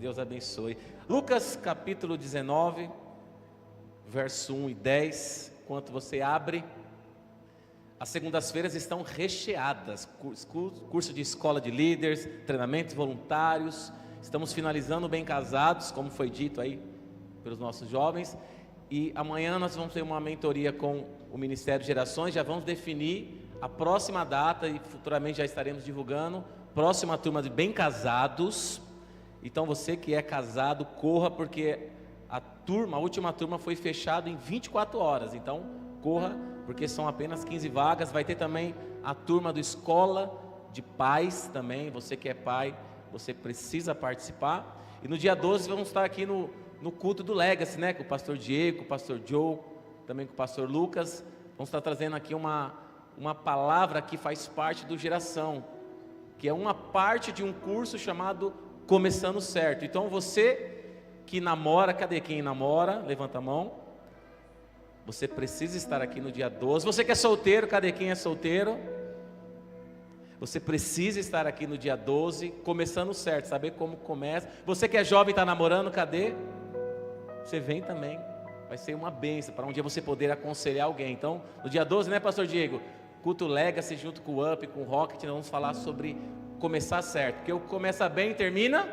Deus abençoe. Lucas capítulo 19, verso 1 e 10. Enquanto você abre, as segundas-feiras estão recheadas. Curso de escola de líderes, treinamentos voluntários. Estamos finalizando Bem Casados, como foi dito aí pelos nossos jovens. E amanhã nós vamos ter uma mentoria com o Ministério Gerações. Já vamos definir a próxima data e futuramente já estaremos divulgando. Próxima turma de Bem Casados. Então você que é casado, corra, porque a última turma foi fechada em 24 horas. Então corra, porque são apenas 15 vagas. Vai ter também a turma do Escola de Pais também. Você que é pai, você precisa participar. E no dia 12 vamos estar aqui no culto do Legacy, né? Com o pastor Diego, com o pastor Joe, também com o pastor Lucas. Vamos estar trazendo aqui uma palavra que faz parte do Geração, que é uma parte de um curso chamado Começando Certo. Então você que namora, cadê quem namora? Levanta a mão. Você precisa estar aqui no dia 12. Você que é solteiro, cadê quem é solteiro? Você precisa estar aqui no dia 12, começando certo, saber como começa. Você que é jovem e está namorando, cadê? Você vem também. Vai ser uma bênção para um dia você poder aconselhar alguém. Então, no dia 12, né, pastor Diego? Culto Legacy junto com o UP, com o Rocket, nós vamos falar sobre começar certo. Porque o que começa bem termina.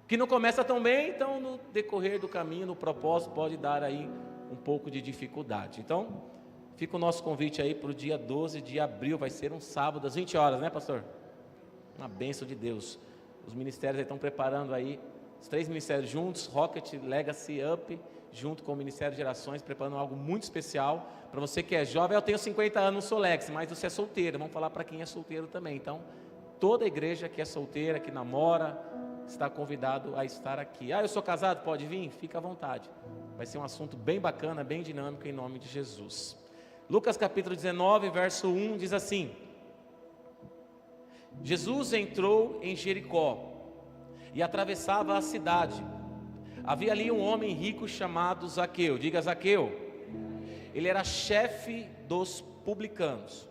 O que não começa tão bem, então no decorrer do caminho, no propósito, pode dar aí um pouco de dificuldade. Então, fica o nosso convite aí para o dia 12 de abril, vai ser um sábado às 20 horas, né, pastor? Uma bênção de Deus. Os ministérios aí estão preparando aí, os 3 ministérios juntos, Rocket, Legacy, Up, junto com o Ministério de Gerações, preparando algo muito especial. Para você que é jovem, eu tenho 50 anos, não sou Lex, mas você é solteiro, vamos falar para quem é solteiro também. Então, toda a igreja que é solteira, que namora, está convidado a estar aqui. Eu sou casado, pode vir? Fica à vontade. Vai ser um assunto bem bacana, bem dinâmico, em nome de Jesus. Lucas capítulo 19, verso 1, diz assim: Jesus entrou em Jericó e atravessava a cidade. Havia ali um homem rico chamado Zaqueu. Diga Zaqueu. Ele era chefe dos publicanos.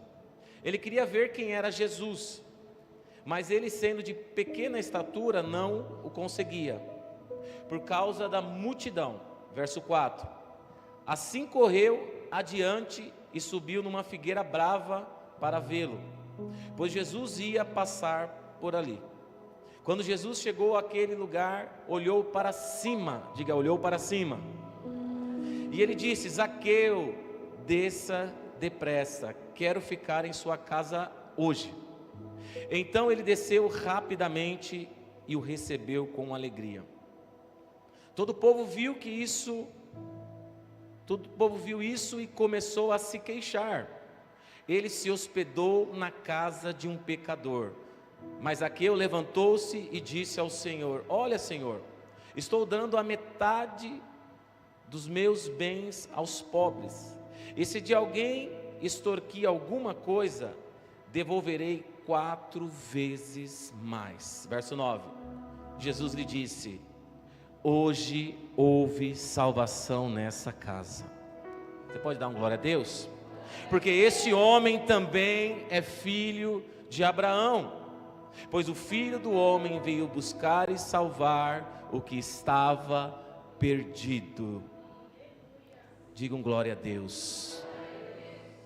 Ele queria ver quem era Jesus, mas ele, sendo de pequena estatura, não o conseguia, por causa da multidão. Verso 4. Assim correu adiante e subiu numa figueira brava para vê-lo, pois Jesus ia passar por ali. Quando Jesus chegou àquele lugar, olhou para cima. Diga, olhou para cima. E ele disse: Zaqueu, desça depressa, quero ficar em sua casa hoje. Então ele desceu rapidamente e o recebeu com alegria. Todo o povo viu isso e começou a se queixar. Ele se hospedou na casa de um pecador. Mas Zaqueu levantou-se e disse ao Senhor: Olha, Senhor, estou dando a metade dos meus bens aos pobres. E se de alguém extorquir alguma coisa, devolverei 4 vezes mais. Verso 9. Jesus lhe disse: hoje houve salvação nessa casa. Você pode dar um glória a Deus? Porque esse homem também é filho de Abraão. Pois o Filho do Homem veio buscar e salvar o que estava perdido. Diga um glória a Deus.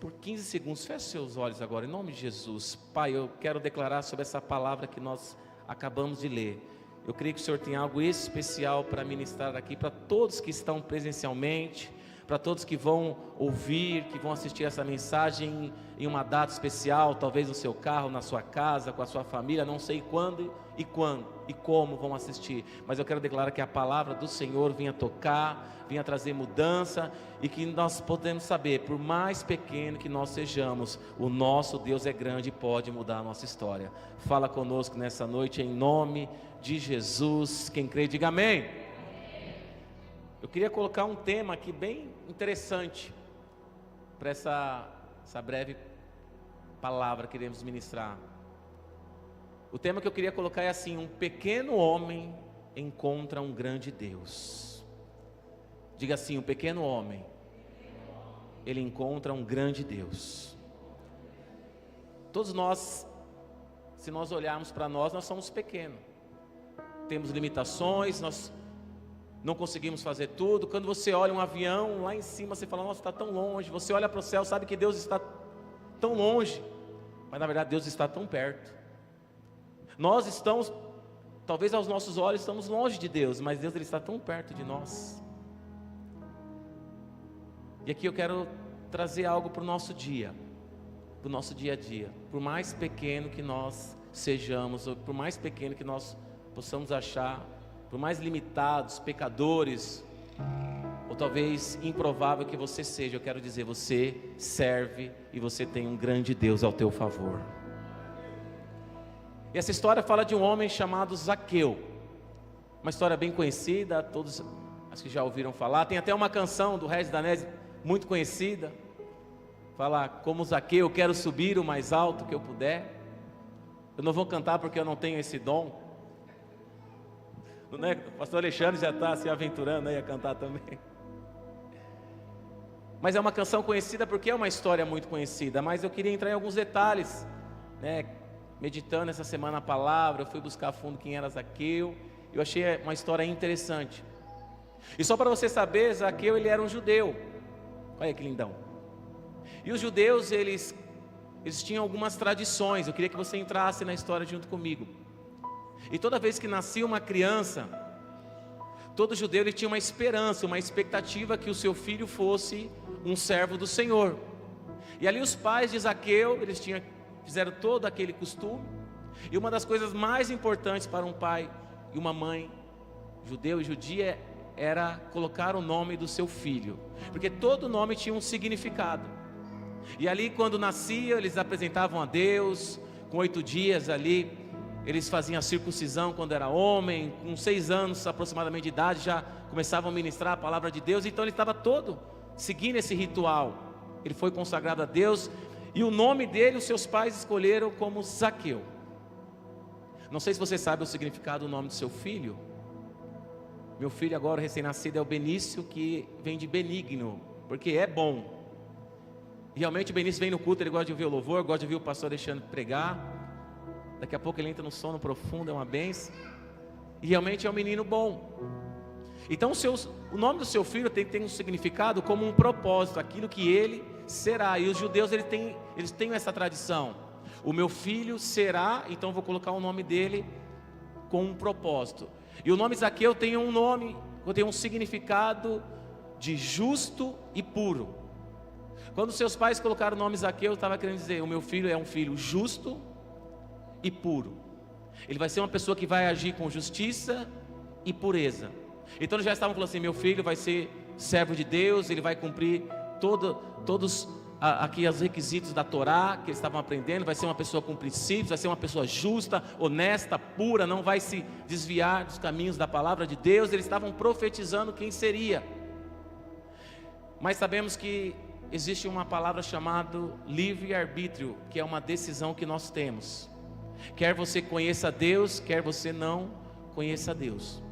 Por 15 segundos, feche seus olhos agora, em nome de Jesus. Pai, eu quero declarar sobre essa palavra que nós acabamos de ler. Eu creio que o Senhor tem algo especial para ministrar aqui, para todos que estão presencialmente, para todos que vão ouvir, que vão assistir essa mensagem em uma data especial, talvez no seu carro, na sua casa, com a sua família, não sei quando e como vão assistir, mas eu quero declarar que a palavra do Senhor venha tocar, venha trazer mudança, e que nós podemos saber, por mais pequeno que nós sejamos, o nosso Deus é grande e pode mudar a nossa história. Fala conosco nessa noite, em nome de Jesus. Quem crê, diga amém. Eu queria colocar um tema aqui bem interessante para essa breve palavra que iremos ministrar. O tema que eu queria colocar é assim: um pequeno homem encontra um grande Deus. Diga assim: um pequeno homem, ele encontra um grande Deus. Todos nós, se nós olharmos para nós, nós somos pequenos. temos limitações, nós não conseguimos fazer tudo. Quando você olha um avião lá em cima, você fala, nossa, está tão longe. Você olha para o céu, sabe que Deus está tão longe, mas na verdade Deus está tão perto. Nós estamos, talvez aos nossos olhos, estamos longe de Deus, mas Deus, Ele está tão perto de nós. E aqui eu quero trazer algo para o nosso dia, para o nosso dia a dia. Por mais pequeno que nós sejamos, ou por mais pequeno que nós possamos achar, por mais limitados, pecadores, ou talvez improvável que você seja, eu quero dizer, você serve e você tem um grande Deus ao teu favor. E essa história fala de um homem chamado Zaqueu, uma história bem conhecida, todos acho que já ouviram falar. Tem até uma canção do Regis Danese muito conhecida, fala, como Zaqueu, eu quero subir o mais alto que eu puder. Eu não vou cantar porque eu não tenho esse dom, né? O pastor Alexandre já está se aventurando aí a cantar também. Mas é uma canção conhecida porque é uma história muito conhecida. Mas eu queria entrar em alguns detalhes, né? Meditando essa semana a palavra, eu fui buscar a fundo quem era Zaqueu. Eu achei uma história interessante. E só para você saber, Zaqueu, ele era um judeu. Olha que lindão. E os judeus, eles tinham algumas tradições. Eu queria que você entrasse na história junto comigo. E toda vez que nascia uma criança, todo judeu ele tinha uma esperança, uma expectativa que o seu filho fosse um servo do Senhor. E ali os pais de Zaqueu, fizeram todo aquele costume. E uma das coisas mais importantes para um pai e uma mãe, judeu e judia, era colocar o nome do seu filho, porque todo nome tinha um significado. E ali quando nascia, eles apresentavam a Deus. Com 8 dias ali, eles faziam a circuncisão quando era homem. Com 6 anos aproximadamente de idade, já começavam a ministrar a palavra de Deus. Então ele estava todo seguindo esse ritual. Ele foi consagrado a Deus. E o nome dele, os seus pais escolheram como Zaqueu. Não sei se você sabe o significado do nome do seu filho. Meu filho agora recém-nascido é o Benício, que vem de benigno, porque é bom. Realmente o Benício vem no culto, ele gosta de ouvir o louvor, gosta de ouvir o pastor Alexandre pregar. Daqui a pouco ele entra no sono profundo, é uma bênção. E realmente é um menino bom. Então o nome do seu filho tem que ter um significado como um propósito, aquilo que ele será. E os judeus eles têm essa tradição. O meu filho será, então vou colocar o nome dele com um propósito. E o nome Zaqueu tem um significado de justo e puro. Quando seus pais colocaram o nome Zaqueu, estava querendo dizer, o meu filho é um filho justo e puro. Ele vai ser uma pessoa que vai agir com justiça e pureza. Então eles já estavam falando assim, meu filho vai ser servo de Deus, ele vai cumprir todos aqui os requisitos da Torá que eles estavam aprendendo, vai ser uma pessoa com princípios, vai ser uma pessoa justa, honesta, pura, não vai se desviar dos caminhos da palavra de Deus. Eles estavam profetizando quem seria. Mas sabemos que existe uma palavra chamada livre-arbítrio, que é uma decisão que nós temos. Quer você conheça Deus, quer você não conheça Deus.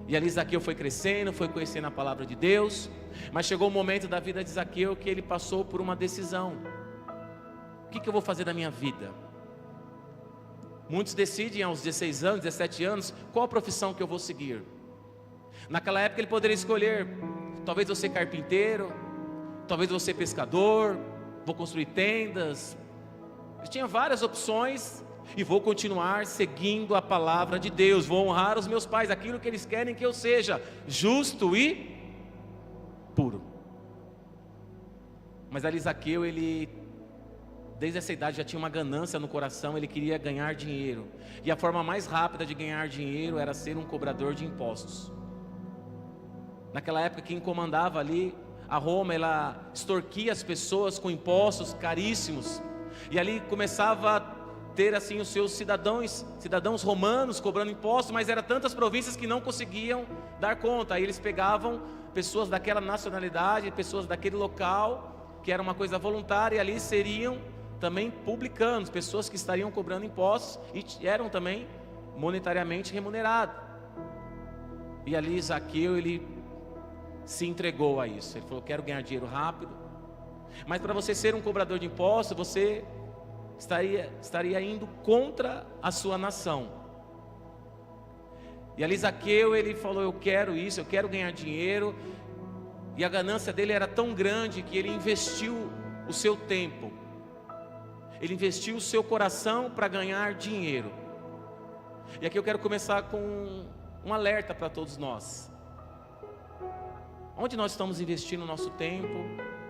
E ali Zaqueu foi crescendo, foi conhecendo a palavra de Deus. Mas chegou um momento da vida de Zaqueu que ele passou por uma decisão. O que eu vou fazer da minha vida? Muitos decidem aos 16 anos, 17 anos, qual a profissão que eu vou seguir. Naquela época ele poderia escolher, talvez eu ser carpinteiro, talvez eu ser pescador, vou construir tendas. Ele tinha várias opções. E vou continuar seguindo a palavra de Deus, vou honrar os meus pais, aquilo que eles querem que eu seja, justo e puro. Mas ali Zaqueu, ele desde essa idade já tinha uma ganância no coração, ele queria ganhar dinheiro. E a forma mais rápida de ganhar dinheiro era ser um cobrador de impostos. Naquela época quem comandava ali, a Roma, ela extorquia as pessoas com impostos caríssimos. E ali começava a ter assim os seus cidadãos romanos cobrando impostos, mas eram tantas províncias que não conseguiam dar conta. Aí eles pegavam pessoas daquela nacionalidade, pessoas daquele local, que era uma coisa voluntária, e ali seriam também publicanos, pessoas que estariam cobrando impostos e eram também monetariamente remunerados. E ali Zaqueu, ele se entregou a isso. Ele falou, quero ganhar dinheiro rápido. Mas para você ser um cobrador de impostos, você estaria indo contra a sua nação. E ali Zaqueu, ele falou: eu quero isso, eu quero ganhar dinheiro. E a ganância dele era tão grande que ele investiu o seu tempo, ele investiu o seu coração para ganhar dinheiro. E aqui eu quero começar com um alerta para todos nós. Onde nós estamos investindo o nosso tempo,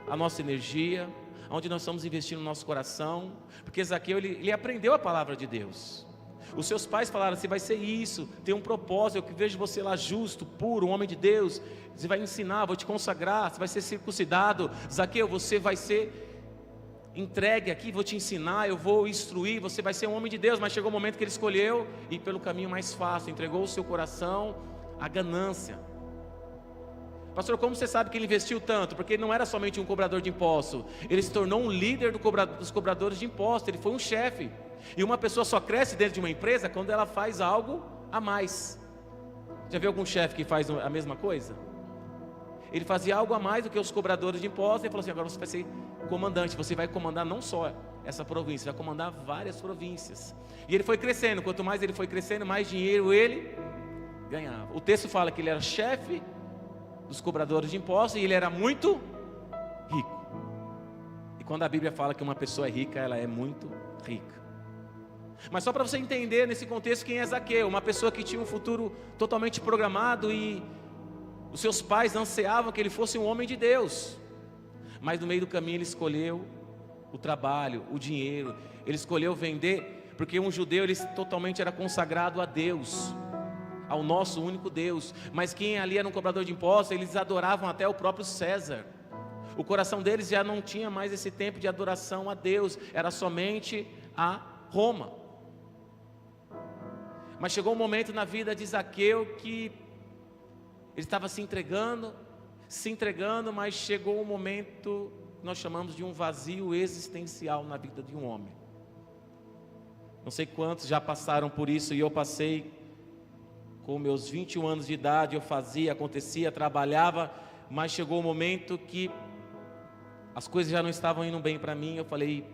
a nossa energia, onde nós estamos investindo o nosso coração? Porque Zaqueu, ele aprendeu a palavra de Deus. Os seus pais falaram assim: vai ser isso, tem um propósito, eu que vejo você lá justo, puro, um homem de Deus. Você vai ensinar, vou te consagrar, você vai ser circuncidado. Zaqueu, você vai ser entregue aqui, vou te ensinar, eu vou instruir, você vai ser um homem de Deus. Mas chegou o momento que ele escolheu ir pelo caminho mais fácil, entregou o seu coração à ganância. Pastor, como você sabe que ele investiu tanto? Porque ele não era somente um cobrador de impostos, ele se tornou um líder dos cobradores de impostos, ele foi um chefe. E uma pessoa só cresce dentro de uma empresa quando ela faz algo a mais. Já viu algum chefe que faz a mesma coisa? Ele fazia algo a mais do que os cobradores de impostos. Ele falou assim: agora você vai ser comandante, você vai comandar não só essa província, vai comandar várias províncias. E ele foi crescendo, quanto mais ele foi crescendo, mais dinheiro ele ganhava. O texto fala que ele era chefe dos cobradores de impostos e ele era muito rico. E quando a Bíblia fala que uma pessoa é rica, ela é muito rica. Mas só para você entender nesse contexto quem é Zaqueu, uma pessoa que tinha um futuro totalmente programado e os seus pais ansiavam que ele fosse um homem de Deus. Mas no meio do caminho ele escolheu o trabalho, o dinheiro, ele escolheu vender, porque um judeu ele totalmente era consagrado a Deus, ao nosso único Deus. Mas quem ali era um cobrador de impostos, eles adoravam até o próprio César. O coração deles já não tinha mais esse tempo de adoração a Deus, era somente a Roma. Mas chegou um momento na vida de Zaqueu que ele estava se entregando, mas chegou um momento que nós chamamos de um vazio existencial na vida de um homem. Não sei quantos já passaram por isso, e eu passei com meus 21 anos de idade. Eu fazia, acontecia, trabalhava, mas chegou um momento que as coisas já não estavam indo bem para mim. Eu falei: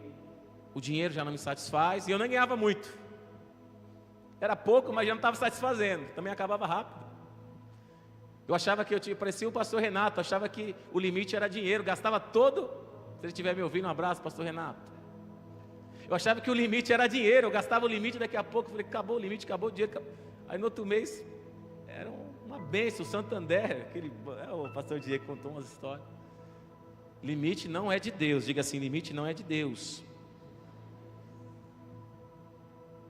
o dinheiro já não me satisfaz, e eu nem ganhava muito. Era pouco, mas já não estava satisfazendo, também acabava rápido. Eu achava que parecia o pastor Renato, achava que o limite era dinheiro, gastava todo. Se ele estiver me ouvindo, um abraço, pastor Renato. Eu achava que o limite era dinheiro, eu gastava o limite, daqui a pouco eu falei: acabou o limite, acabou o dinheiro. Acabou. Aí no outro mês, era uma bênção, o Santander, o pastor Diego contou umas histórias. Limite não é de Deus, diga assim: limite não é de Deus.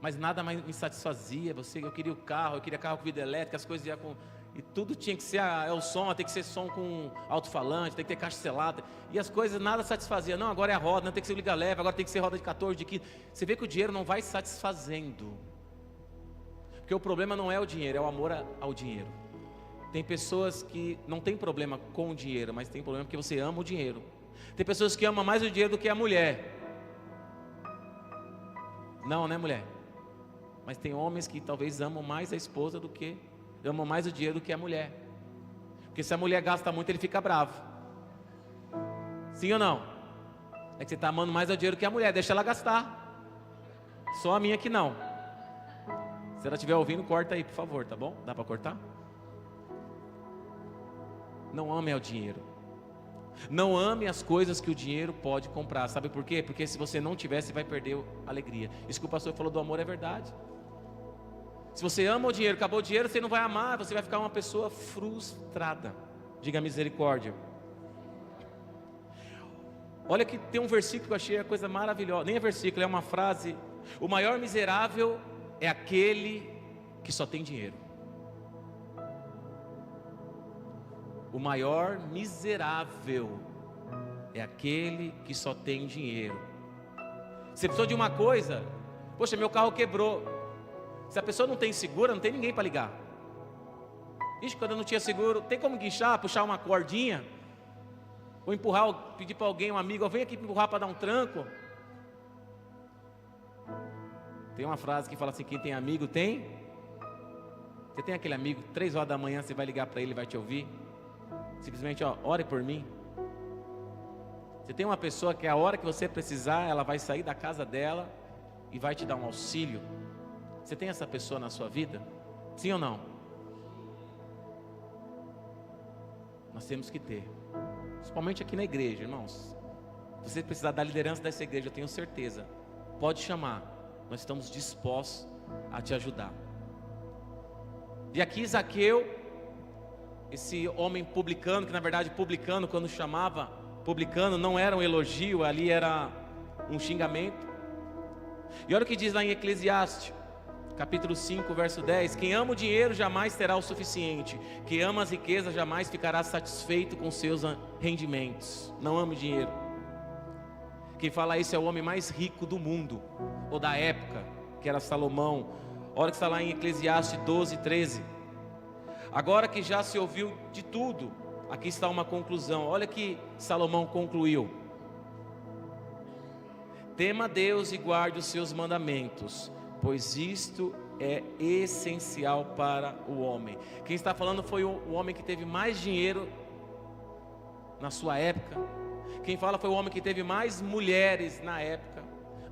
Mas nada mais me satisfazia. Eu queria o carro, eu queria carro com vida elétrica, as coisas iam com... E tudo tinha que ser, o som, tem que ser som com alto-falante, tem que ter caixa selada. E as coisas nada satisfazia. Não, agora é a roda, não tem que ser liga leve, agora tem que ser roda de 14, de 15. Você vê que o dinheiro não vai satisfazendo. Porque o problema não é o dinheiro, é o amor ao dinheiro. Tem pessoas que não tem problema com o dinheiro, mas tem problema porque você ama o dinheiro. Tem pessoas que amam mais o dinheiro do que a mulher. Não, né, mulher? Mas tem homens que talvez amam mais a esposa do que... amam mais o dinheiro do que a mulher. Porque se a mulher gasta muito, ele fica bravo. Sim ou não? É que você está amando mais o dinheiro que a mulher, deixa ela gastar. Só a minha que não. Se ela estiver ouvindo, corta aí, por favor, tá bom? Dá para cortar? Não ame ao dinheiro. Não ame as coisas que o dinheiro pode comprar. Sabe por quê? Porque se você não tiver, você vai perder a alegria. Isso que o pastor falou do amor é verdade. Se você ama o dinheiro, acabou o dinheiro, você não vai amar, você vai ficar uma pessoa frustrada. Diga misericórdia. Olha que tem um versículo que eu achei a coisa maravilhosa. Nem é versículo, é uma frase. O maior miserável é aquele que só tem dinheiro. O maior miserável é aquele que só tem dinheiro. Você precisou de uma coisa. Poxa, meu carro quebrou. Se a pessoa não tem seguro, não tem ninguém para ligar. Ixi, quando eu não tinha seguro, tem como guinchar, puxar uma cordinha? Ou empurrar, pedir para alguém, um amigo, vem aqui empurrar para dar um tranco. Tem uma frase que fala assim: quem tem amigo tem. Você tem aquele amigo, 3 horas da manhã você vai ligar para ele, vai te ouvir. Simplesmente, ore por mim. Você tem uma pessoa que a hora que você precisar, ela vai sair da casa dela e vai te dar um auxílio. Você tem essa pessoa na sua vida? Sim ou não? Nós temos que ter, principalmente aqui na igreja, irmãos. Se você precisar da liderança dessa igreja, eu tenho certeza, pode chamar, nós estamos dispostos a te ajudar. E aqui Zaqueu, esse homem publicano, que na verdade publicano, quando chamava publicano, não era um elogio, ali era um xingamento. E olha o que diz lá em Eclesiastes, capítulo 5, verso 10: quem ama o dinheiro jamais terá o suficiente, quem ama as riquezas jamais ficará satisfeito com seus rendimentos. Não ama o dinheiro. Quem fala isso é o homem mais rico do mundo, ou da época, que era Salomão. Olha que está lá em Eclesiastes 12, 13. Agora que já se ouviu de tudo, aqui está uma conclusão. Olha que Salomão concluiu: tema a Deus e guarde os seus mandamentos, pois isto é essencial para o homem. Quem está falando foi o homem que teve mais dinheiro na sua época. Quem fala foi o homem que teve mais mulheres na época.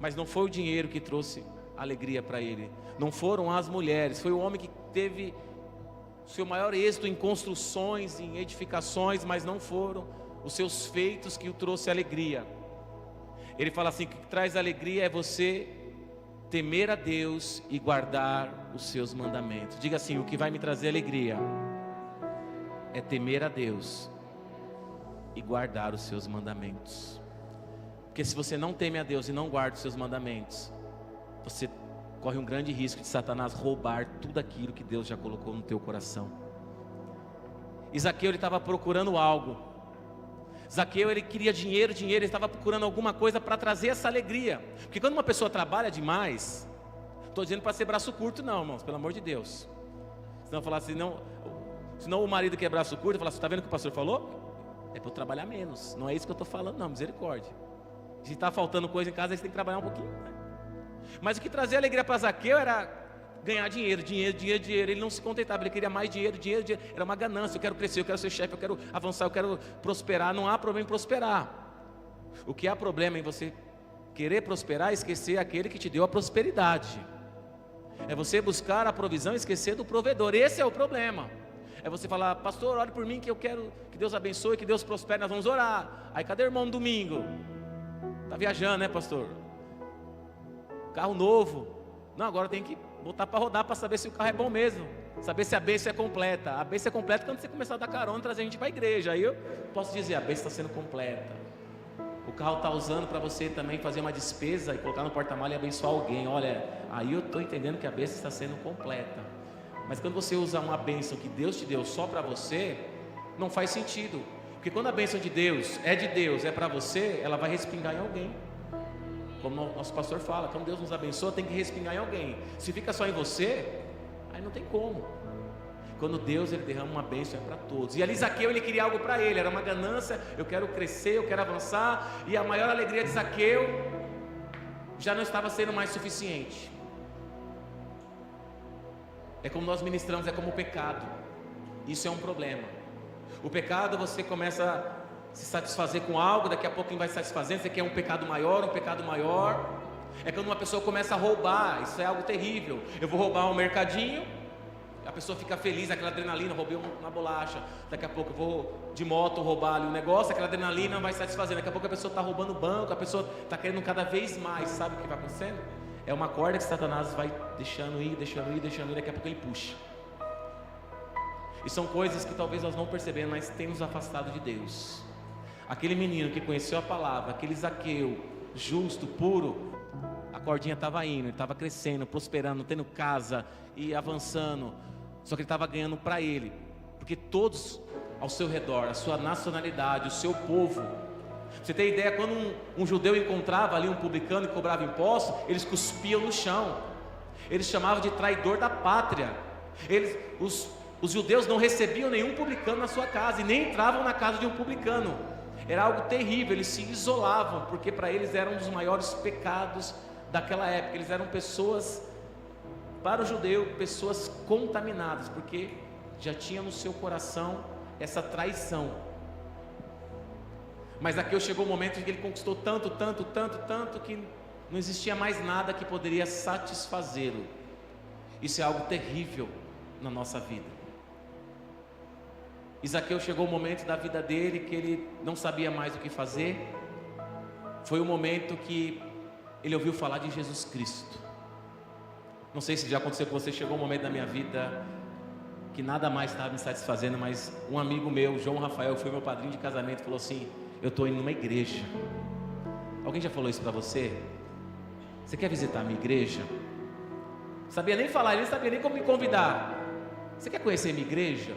Mas não foi o dinheiro que trouxe alegria para ele, não foram as mulheres. Foi o homem que teve seu maior êxito em construções, em edificações, mas não foram os seus feitos que o trouxe alegria. Ele fala assim: o que traz alegria é você temer a Deus e guardar os seus mandamentos. Diga assim: o que vai me trazer alegria é temer a Deus e guardar os seus mandamentos. Porque se você não teme a Deus e não guarda os seus mandamentos, você corre um grande risco de Satanás roubar tudo aquilo que Deus já colocou no teu coração. E Zaqueu, ele estava procurando algo. Zaqueu, ele queria dinheiro, ele estava procurando alguma coisa para trazer essa alegria. Porque quando uma pessoa trabalha demais, estou dizendo para ser braço curto não, irmãos, pelo amor de Deus. Senão falar assim, senão o marido que é braço curto, falar assim: está vendo o que o pastor falou? É para eu trabalhar menos. Não é isso que eu estou falando não, misericórdia. Se está faltando coisa em casa, aí você tem que trabalhar um pouquinho, né? Mas o que trazia alegria para Zaqueu era ganhar dinheiro. Ele não se contentava, ele queria mais dinheiro. Era uma ganância: eu quero crescer, eu quero ser chefe, eu quero avançar, eu quero prosperar. Não há problema em prosperar. O que há problema em você querer prosperar é esquecer aquele que te deu a prosperidade. É você buscar a provisão e esquecer do provedor. Esse é o problema. É você falar: pastor, ore por mim que eu quero que Deus abençoe, que Deus prospere, nós vamos orar. Aí cadê o irmão no domingo? Está viajando, né, pastor? Carro novo. Não, agora tem que botar para rodar para saber se o carro é bom mesmo, saber se a bênção é completa. A bênção é completa quando você começar a dar carona e trazer a gente para a igreja. Aí eu posso dizer: a bênção está sendo completa. O carro está usando para você também fazer uma despesa e colocar no porta-malas e abençoar alguém. Olha, aí eu estou entendendo que a bênção está sendo completa. Mas quando você usa uma bênção que Deus te deu só para você, não faz sentido. Porque quando a bênção de Deus, é para você, ela vai respingar em alguém. Como o nosso pastor fala, quando Deus nos abençoa, tem que respingar em alguém. Se fica só em você, aí não tem como. Quando Deus, ele derrama uma bênção, é para todos. E ali Zaqueu, ele queria algo para ele, era uma ganância: eu quero crescer, eu quero avançar. E a maior alegria de Zaqueu já não estava sendo mais suficiente. É como nós ministramos, é como o pecado. Isso é um problema. O pecado, você começa a se satisfazer com algo, daqui a pouco quem vai satisfazendo, você quer um pecado maior. É quando uma pessoa começa a roubar, isso é algo terrível. Eu vou roubar um mercadinho, a pessoa fica feliz, aquela adrenalina: roubei uma bolacha. Daqui a pouco eu vou de moto roubar ali um negócio, aquela adrenalina vai satisfazendo. Daqui a pouco a pessoa está roubando o banco, a pessoa está querendo cada vez mais. Sabe o que vai acontecendo? É uma corda que Satanás vai deixando ir, daqui a pouco ele puxa. E são coisas que talvez nós não percebemos, mas tem nos afastado de Deus. Aquele menino que conheceu a palavra, aquele Zaqueu, justo, puro, a cordinha estava indo, ele estava crescendo, prosperando, tendo casa e avançando. Só que ele estava ganhando para ele, porque todos ao seu redor, a sua nacionalidade, o seu povo. Você tem ideia, quando um judeu encontrava ali um publicano e cobrava impostos, eles cuspiam no chão. Eles chamavam de traidor da pátria. Os judeus não recebiam nenhum publicano na sua casa e nem entravam na casa de um publicano. Era algo terrível, eles se isolavam, porque para eles era um dos maiores pecados daquela época. Eles eram pessoas, para o judeu, pessoas contaminadas, porque já tinha no seu coração essa traição. Mas Zaqueu chegou o momento em que ele conquistou tanto, que não existia mais nada que poderia satisfazê-lo. Isso é algo terrível na nossa vida. E Zaqueu chegou o momento da vida dele que ele não sabia mais o que fazer. Foi o momento que ele ouviu falar de Jesus Cristo. Não sei se já aconteceu com você, chegou um momento da minha vida que nada mais estava me satisfazendo, mas um amigo meu, João Rafael, foi meu padrinho de casamento, falou assim: eu estou indo numa igreja. Alguém já falou isso para você? Você quer visitar a minha igreja? Não sabia nem falar, ele não sabia nem como me convidar. Você quer conhecer a minha igreja?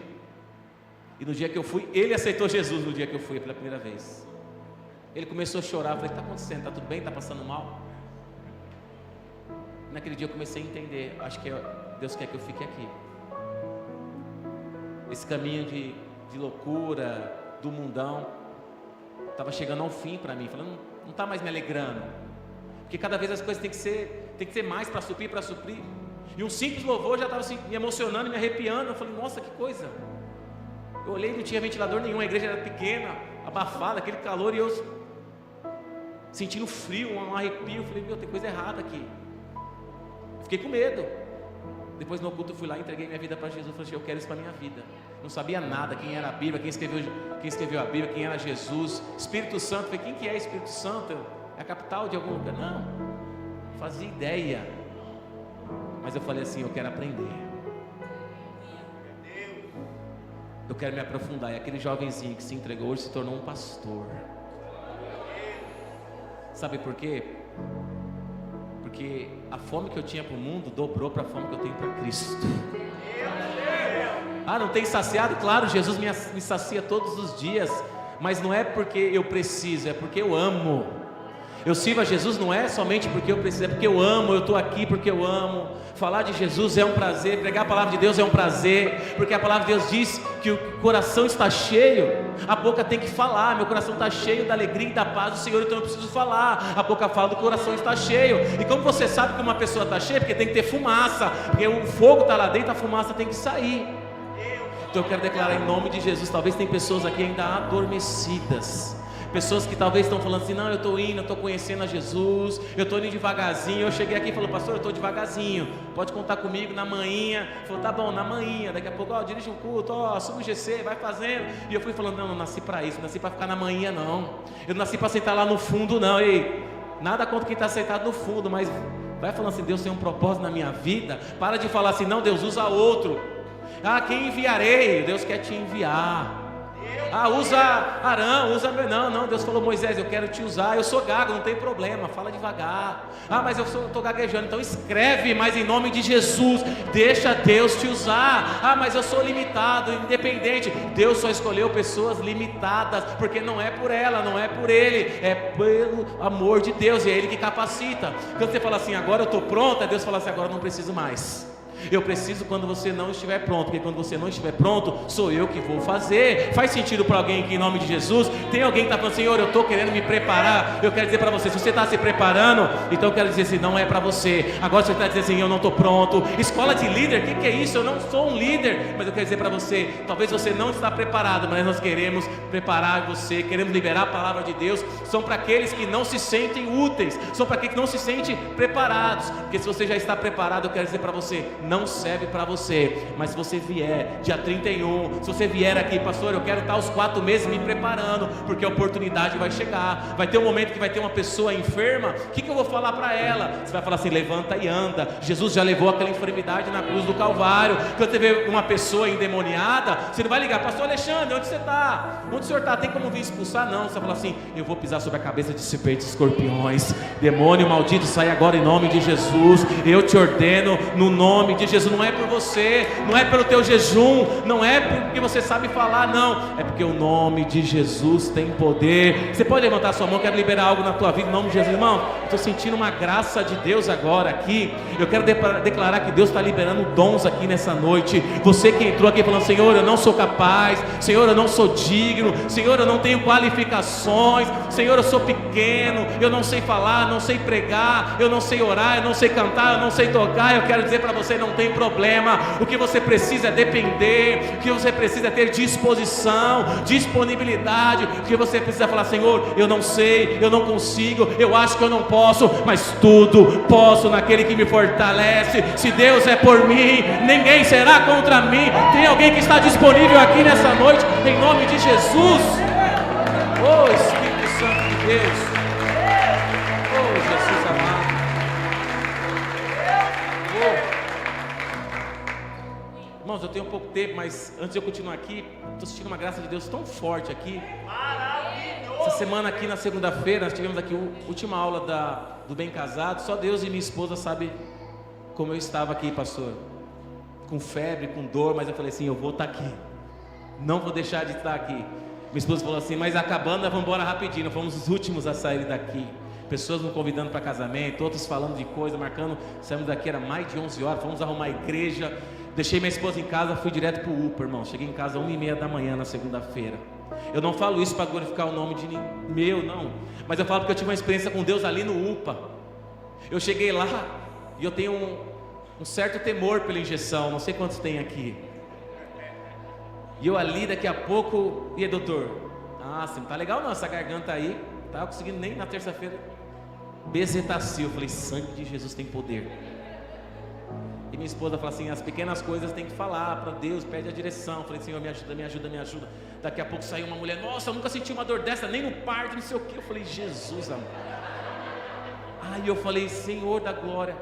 E no dia que eu fui, ele aceitou Jesus no dia que eu fui pela primeira vez. Ele começou a chorar, eu falei: o que está acontecendo? Está tudo bem? Está passando mal? Naquele dia eu comecei a entender, acho que Deus quer que eu fique aqui. Esse caminho de loucura, do mundão, estava chegando ao fim para mim, falando, não está mais me alegrando, porque cada vez as coisas tem que ser mais para suprir, e um simples louvor já estava assim, me emocionando, me arrepiando. Eu falei: nossa, que coisa. Eu olhei, não tinha ventilador nenhum, a igreja era pequena, abafada, aquele calor, e eu sentindo frio, um arrepio. Eu falei: meu, tem coisa errada aqui. Fiquei com medo. Depois no culto eu fui lá, entreguei minha vida para Jesus. Falei: eu quero isso para minha vida. Não sabia nada, quem era a Bíblia, quem escreveu a Bíblia, quem era Jesus, Espírito Santo. Falei: quem que é Espírito Santo? É a capital de algum lugar? Não fazia ideia. Mas eu falei assim: eu quero aprender, eu quero me aprofundar. E aquele jovenzinho que se entregou hoje se tornou um pastor. Sabe por quê? Porque a fome que eu tinha para o mundo dobrou para a fome que eu tenho para Cristo. Ah, não tem saciado? Claro, Jesus me sacia todos os dias, mas não é porque eu preciso, é porque eu amo. Eu sirvo a Jesus não é somente porque eu preciso, é porque eu amo. Eu estou aqui porque eu amo. Falar de Jesus é um prazer, pregar a palavra de Deus é um prazer, porque a palavra de Deus diz que o coração está cheio, a boca tem que falar. Meu coração está cheio da alegria e da paz do Senhor, então eu preciso falar. A boca fala, do coração está cheio. E como você sabe que uma pessoa está cheia? Porque tem que ter fumaça, porque o fogo está lá dentro, a fumaça tem que sair. Então eu quero declarar em nome de Jesus. Talvez tem pessoas aqui ainda adormecidas, pessoas que talvez estão falando assim: não, eu estou indo, eu estou conhecendo a Jesus, eu estou indo devagarzinho. Eu cheguei aqui e falei: pastor, eu estou devagarzinho, pode contar comigo na manhinha. Falou: tá bom, na manhinha. Daqui a pouco, dirige um culto, assume o GC, vai fazendo. E eu fui falando: não nasci para isso, não nasci para ficar na manhinha não. Eu não nasci para sentar lá no fundo não. Ei, nada contra quem está sentado no fundo, mas vai falando assim: Deus tem um propósito na minha vida. Para de falar assim: não, Deus usa outro. Quem enviarei? Deus quer te enviar. Usa Arão, usa meu. Não, Deus falou: Moisés, eu quero te usar. Eu sou gago, não tem problema, fala devagar. Mas eu estou gaguejando, então escreve, mas em nome de Jesus, deixa Deus te usar. Mas eu sou limitado, independente. Deus só escolheu pessoas limitadas, porque não é por ela, não é por ele, é pelo amor de Deus, e é ele que capacita. Quando você fala assim: agora eu estou pronta, Deus fala assim: agora eu não preciso mais. Eu preciso quando você não estiver pronto, porque quando você não estiver pronto, sou eu que vou fazer. Faz sentido para alguém que em nome de Jesus? Tem alguém que está falando: Senhor, eu estou querendo me preparar. Eu quero dizer para você, se você está se preparando, então eu quero dizer assim: não é para você. Agora você está dizendo assim: eu não estou pronto. Escola de líder, o que é isso? Eu não sou um líder. Mas eu quero dizer para você, talvez você não está preparado, mas nós queremos preparar você, queremos liberar a palavra de Deus. São para aqueles que não se sentem úteis, são para aqueles que não se sentem preparados. Porque se você já está preparado, eu quero dizer para você, não serve para você. Mas se você vier dia 31, se você vier aqui: pastor, eu quero estar os 4 meses me preparando, porque a oportunidade vai chegar. Vai ter um momento que vai ter uma pessoa enferma. O que eu vou falar para ela? Você vai falar assim: levanta e anda. Jesus já levou aquela enfermidade na cruz do Calvário. Quando você vê uma pessoa endemoniada, você não vai ligar: pastor Alexandre, onde você está? Onde o senhor está? Tem como vir expulsar? Não, você vai falar assim: eu vou pisar sobre a cabeça de serpentes e escorpiões. Demônio maldito, sai agora em nome de Jesus. Eu te ordeno no nome de Jesus. Não é por você, não é pelo teu jejum, não é porque você sabe falar, não, é porque o nome de Jesus tem poder. Você pode levantar sua mão? Quero liberar algo na tua vida em nome de Jesus. Irmão, estou sentindo uma graça de Deus agora aqui. Eu quero declarar que Deus está liberando dons aqui nessa noite. Você que entrou aqui falando: Senhor, eu não sou capaz, Senhor, eu não sou digno, Senhor, eu não tenho qualificações, Senhor, eu sou pequeno, eu não sei falar, não sei pregar, eu não sei orar, eu não sei cantar, eu não sei tocar. Eu quero dizer para você: não não tem problema. O que você precisa é depender, o que você precisa é ter disposição, disponibilidade. O que você precisa é falar: Senhor, eu não sei, eu não consigo, eu acho que eu não posso, mas tudo posso naquele que me fortalece. Se Deus é por mim, ninguém será contra mim. Tem alguém que está disponível aqui nessa noite, em nome de Jesus. Oh Espírito Santo de Deus, oh Jesus amado, oh. Irmãos, eu tenho pouco tempo, mas antes de eu continuar aqui, estou sentindo uma graça de Deus tão forte aqui. Essa semana aqui na segunda-feira, nós tivemos aqui a última aula do Bem Casado. Só Deus e minha esposa sabem como eu estava aqui, pastor, com febre, com dor, mas eu falei assim: eu vou estar aqui, não vou deixar de estar aqui. Minha esposa falou assim: mas acabando, nós vamos embora rapidinho. Nós fomos os últimos a sair daqui. Pessoas nos convidando para casamento, outros falando de coisa, marcando. Saímos daqui, era mais de 11 horas, fomos arrumar a igreja. Deixei minha esposa em casa, fui direto para o UPA, irmão. Cheguei em casa 1h30 da manhã na segunda-feira. Eu não falo isso para glorificar o nome de meu, não. Mas eu falo porque eu tive uma experiência com Deus ali no UPA. Eu cheguei lá e eu tenho um certo temor pela injeção. Não sei quantos tem aqui. E eu ali, daqui a pouco: e aí, doutor? Ah, você não tá legal não, essa garganta aí. Não tava conseguindo nem na terça-feira. Bezetacil. Eu falei: sangue de Jesus tem poder. E minha esposa fala assim: as pequenas coisas tem que falar para Deus, pede a direção. Eu falei: Senhor, me ajuda, me ajuda, me ajuda. Daqui a pouco saiu uma mulher: nossa, eu nunca senti uma dor dessa, nem no parto, não sei o que. Eu falei: Jesus, amor. Aí eu falei: Senhor da glória.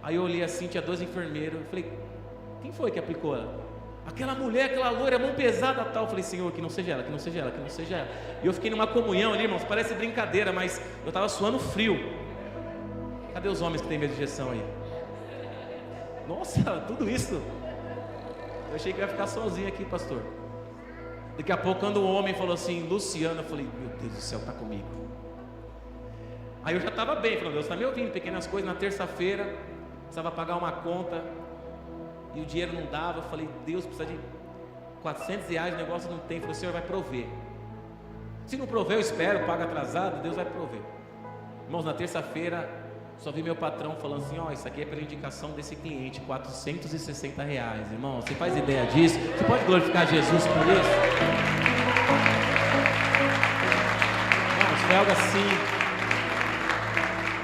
Aí eu olhei assim, tinha 2 enfermeiros. Eu falei: quem foi que aplicou ela? Aquela mulher, aquela loira, mão pesada tal. Eu falei: Senhor, que não seja ela, que não seja ela, que não seja ela. E eu fiquei numa comunhão ali, irmãos, parece brincadeira, mas eu estava suando frio. Cadê os homens que têm medo de injeção aí? Nossa, tudo isso. Eu achei que eu ia ficar sozinho aqui, pastor. Daqui a pouco, quando o homem falou assim: Luciano, eu falei: meu Deus do céu, está comigo. Aí eu já estava bem, falei: Deus está me ouvindo, pequenas coisas. Na terça-feira, precisava pagar uma conta e o dinheiro não dava. Eu falei: Deus, precisa de R$400, o negócio não tem. Eu falei: o Senhor vai prover. Se não prover, eu espero, pago atrasado, Deus vai prover. Irmãos, na terça-feira, só vi meu patrão falando assim: ó, isso aqui é pela indicação desse cliente, R$460. Irmão, você faz ideia disso? Você pode glorificar Jesus por isso? Irmãos, foi algo assim.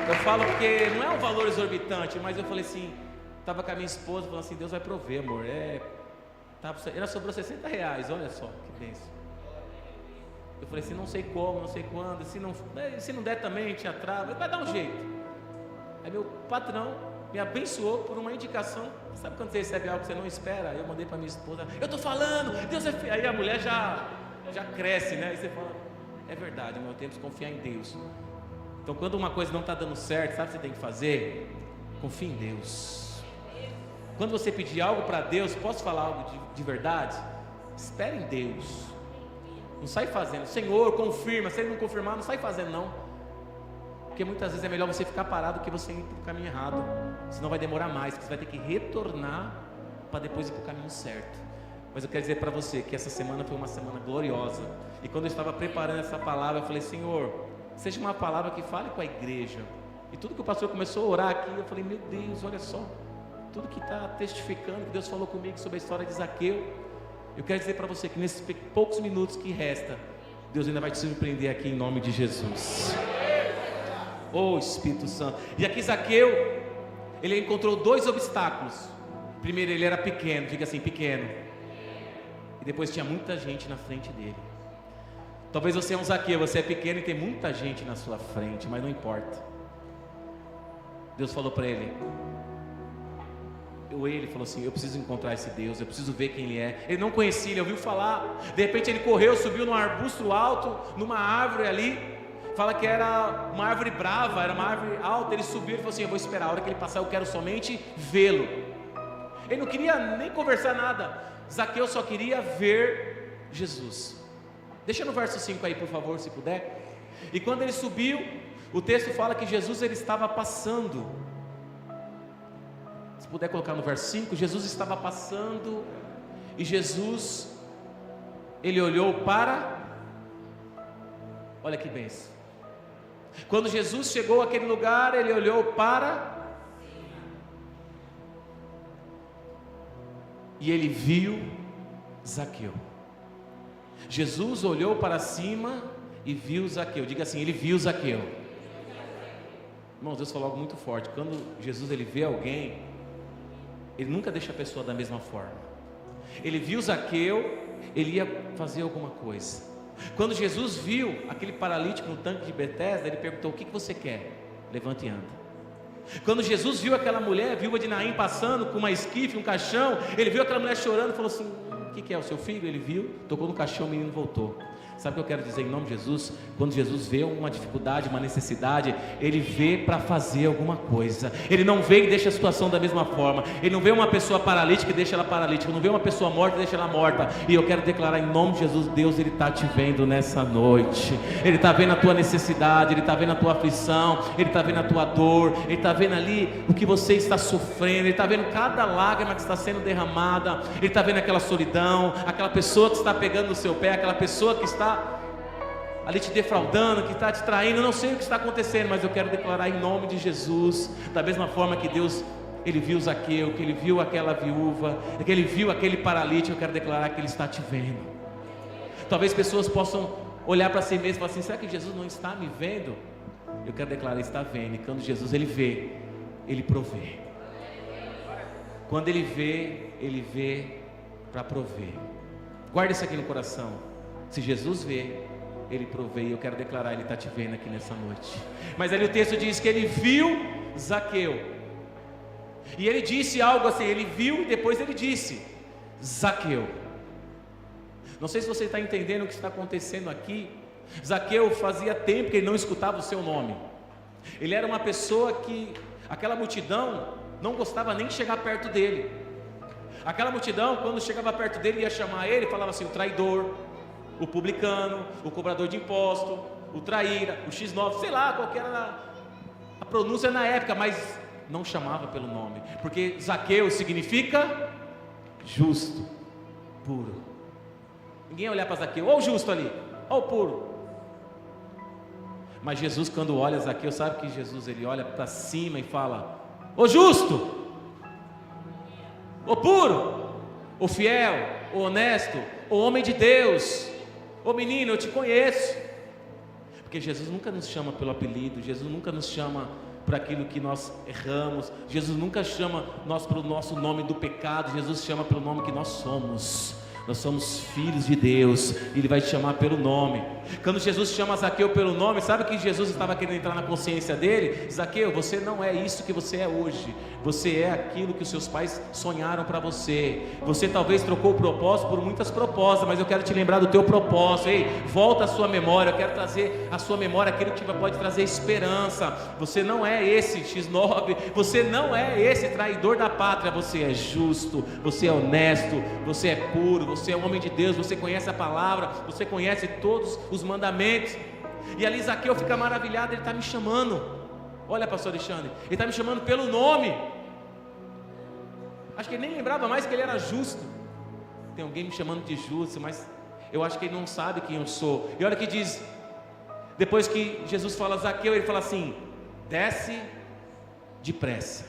Eu falo porque não é um valor exorbitante, mas eu falei assim, estava com a minha esposa, falando assim: Deus vai prover, amor. Ela sobrou R$60, olha só, que bênção. Eu falei assim: não sei como, não sei quando, se não der também, a gente atrasa, vai dar um jeito. Aí meu patrão me abençoou por uma indicação. Sabe quando você recebe algo que você não espera? Eu mandei para minha esposa: eu estou falando, Deus é fiel. Aí a mulher já cresce, né? Aí você fala: é verdade, meu, temos que confiar em Deus. Então quando uma coisa não está dando certo, sabe o que você tem que fazer? Confie em Deus. Quando você pedir algo para Deus, posso falar algo de verdade? Espere em Deus. Não sai fazendo: Senhor, confirma. Se Ele não confirmar, não sai fazendo não. Porque muitas vezes é melhor você ficar parado do que você ir para o caminho errado. Senão vai demorar mais, porque você vai ter que retornar para depois ir para o caminho certo. Mas eu quero dizer para você que essa semana foi uma semana gloriosa. E quando eu estava preparando essa palavra, eu falei: Senhor, seja uma palavra que fale com a igreja. E tudo que o pastor começou a orar aqui, eu falei: meu Deus, olha só, tudo que está testificando que Deus falou comigo sobre a história de Zaqueu. Eu quero dizer para você que nesses poucos minutos que resta, Deus ainda vai te surpreender aqui em nome de Jesus. Oh Espírito Santo. E aqui Zaqueu, ele encontrou 2 obstáculos. Primeiro, ele era pequeno, diga assim: pequeno. E depois tinha muita gente na frente dele. Talvez você é um Zaqueu, você é pequeno e tem muita gente na sua frente, mas não importa. Deus falou para ele, ele falou assim: eu preciso encontrar esse Deus, eu preciso ver quem Ele é. Ele não conhecia, ele ouviu falar. De repente ele correu, subiu num arbusto alto, numa árvore ali. Fala que era uma árvore brava, era uma árvore alta. Ele subiu e falou assim: eu vou esperar, a hora que ele passar eu quero somente vê-lo. Ele não queria nem conversar nada. Zaqueu só queria ver Jesus. Deixa no verso 5 aí, por favor, se puder. E quando ele subiu, o texto fala que Jesus ele estava passando. Se puder colocar no verso 5, Jesus estava passando. E Jesus, ele olhou para... Olha que bênção. Quando Jesus chegou àquele lugar, ele olhou para... e ele viu Zaqueu. Jesus olhou para cima e viu Zaqueu. Diga assim, ele viu Zaqueu. Irmãos, Deus falou algo muito forte. Quando Jesus ele vê alguém, ele nunca deixa a pessoa da mesma forma. Ele viu Zaqueu, ele ia fazer alguma coisa. Quando Jesus viu aquele paralítico no tanque de Betesda, ele perguntou: o que você quer? Levanta e anda. Quando Jesus viu aquela mulher, viúva de Naim, passando com uma esquife, um caixão, ele viu aquela mulher chorando e falou assim: o que é? O seu filho? Ele viu, tocou no caixão, o menino voltou. Sabe o que eu quero dizer em nome de Jesus? Quando Jesus vê uma dificuldade, uma necessidade, ele vê para fazer alguma coisa. Ele não vê e deixa a situação da mesma forma. Ele não vê uma pessoa paralítica e deixa ela paralítica. Ele não vê uma pessoa morta e deixa ela morta. E eu quero declarar em nome de Jesus: Deus, Ele está te vendo nessa noite. Ele está vendo a tua necessidade, Ele está vendo a tua aflição, Ele está vendo a tua dor, Ele está vendo ali o que você está sofrendo, Ele está vendo cada lágrima que está sendo derramada, Ele está vendo aquela solidão, aquela pessoa que está pegando no seu pé, aquela pessoa que está ali te defraudando, que está te traindo. Eu não sei o que está acontecendo, mas eu quero declarar em nome de Jesus, da mesma forma que Deus, Ele viu Zaqueu, que Ele viu aquela viúva, que Ele viu aquele paralítico, eu quero declarar que Ele está te vendo. Talvez pessoas possam olhar para si mesmo e falar assim: será que Jesus não está me vendo? Eu quero declarar: Ele está vendo. E quando Jesus Ele vê, Ele provê. Quando Ele vê para prover. Guarda isso aqui no coração. Se Jesus vê, Ele provê. E eu quero declarar: Ele está te vendo aqui nessa noite. Mas ali o texto diz que Ele viu Zaqueu, e Ele disse algo assim. Ele viu e depois Ele disse: Zaqueu. Não sei se você está entendendo o que está acontecendo aqui. Zaqueu fazia tempo que ele não escutava o seu nome. Ele era uma pessoa que aquela multidão não gostava nem de chegar perto dele. Aquela multidão, quando chegava perto dele, ia chamar ele, falava assim: o traidor, o publicano, o cobrador de imposto, o traíra, o X9, sei lá qual que era a pronúncia na época, mas não chamava pelo nome, porque Zaqueu significa justo, puro. Ninguém ia olhar para Zaqueu: ó o justo ali, ó o puro. Mas Jesus, quando olha Zaqueu, sabe que Jesus ele olha para cima e fala: ô justo, ô puro, ô fiel, ô honesto, ô homem de Deus, ô menino, eu te conheço. Porque Jesus nunca nos chama pelo apelido, Jesus nunca nos chama por aquilo que nós erramos, Jesus nunca chama nós pelo nosso nome do pecado, Jesus chama pelo nome que nós somos. Nós somos filhos de Deus, e Ele vai te chamar pelo nome. Quando Jesus chama Zaqueu pelo nome, sabe que Jesus estava querendo entrar na consciência dele? Zaqueu, você não é isso que você é hoje. Você é aquilo que os seus pais sonharam para você. Você talvez trocou o propósito por muitas propostas, mas eu quero te lembrar do teu propósito. Ei, volta à sua memória. Eu quero trazer à sua memória aquilo que pode trazer esperança. Você não é esse X9, você não é esse traidor da pátria. Você é justo, você é honesto, você é puro, você é um homem de Deus, você conhece a palavra, você conhece todos os mandamentos. E ali Zaqueu fica maravilhado: ele está me chamando. Olha, pastor Alexandre, ele está me chamando pelo nome. Acho que ele nem lembrava mais que ele era justo. Tem alguém me chamando de justo, mas eu acho que ele não sabe quem eu sou. E olha que diz, depois que Jesus fala Zaqueu, ele fala assim: desce depressa.